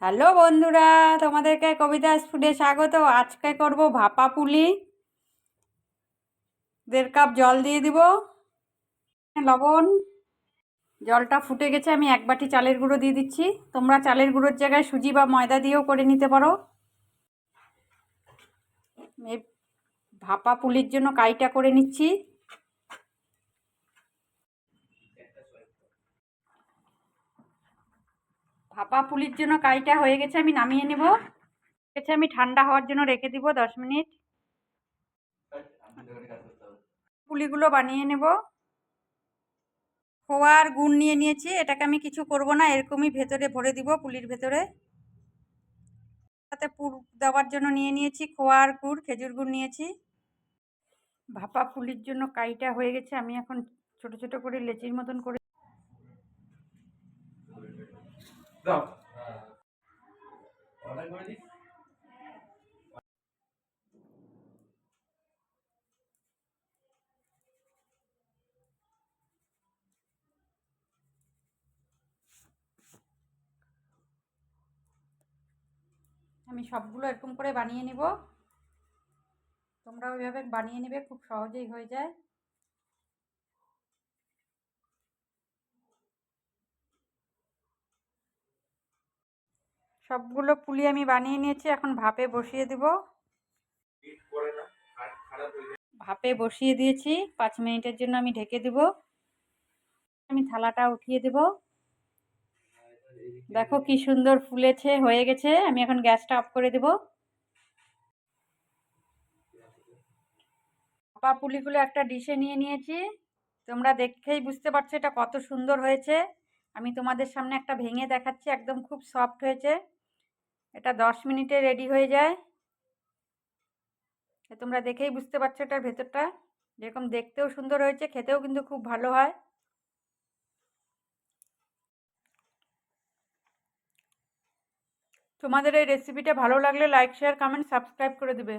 Hello বন্ধুরা, তোমাদেরকে কবিতা ফুডে স্বাগত। আজকে করব ভাপা পুলি। 1.5 কাপ জল দিয়ে দিব, লবণ। জলটা ফুটে গেছে, আমি 1 বাটি চালের গুঁড়ো দিয়ে দিচ্ছি। তোমরা চালের গুঁড়োর জায়গায় সুজি বা ময়দা দিয়েও করে নিতে পারো। এই ভাপা পুলির জন্য কাইটা করে নিচ্ছি। ভাপা পুলির জন্য কাইটা হয়ে গেছে, আমি নামিয়ে নেব। আমি ঠান্ডা হওয়ার জন্য রেখে দিব 10 মিনিট। পুলিগুলো বানিয়ে নেব। খোয়া আর গুড় নিয়ে নিয়েছি, এটাকে আমি কিছু করব না, এরকমই ভেতরে ভরে দিব পুলির ভেতরে। সাথে পুর দেওয়ার জন্য নিয়ে নিয়েছি খোয়া আর গুড়, খেজুর গুড় নিয়েছি। ভাপা পুলির জন্য কাইটা হয়ে গেছে, আমি এখন ছোট ছোট করে লেচির মতন করে আমি সবগুলো এরকম করে বানিয়ে নিব। তোমরা ওইভাবে বানিয়ে নেবে, খুব সহজেই হয়ে যায়। সবগুলো পুলি আমি বানিয়ে নিয়েছি, এখন ভাপে বসিয়ে দেব। ভাপে বসিয়ে দিয়েছি, 5 মিনিটের জন্য আমি ঢেকে দেব। আমি থালাটা উঠিয়ে দেব। দেখো কি সুন্দর ফুলেছে, হয়ে গেছে। আমি এখন গ্যাসটা অফ করে দেব। ভাপা পুলিগুলো একটা ডিশে নিয়ে নিয়েছি। তোমরা দেখেই বুঝতে পারছো এটা কত সুন্দর হয়েছে। আমি তোমাদের সামনে একটা ভেঙে দেখাচ্ছি, একদম খুব সফট হয়েছে। এটা 10 মিনিটে রেডি হয়ে যায়। তোমরা দেখেই বুঝতে পারছো এটার ভেতরটা যেরকম দেখতেও সুন্দর হয়েছে, খেতেও কিন্তু খুব ভালো হয়। তোমাদের এই রেসিপিটা ভালো লাগলে লাইক, শেয়ার, কমেন্ট, সাবস্ক্রাইব করে দেবে।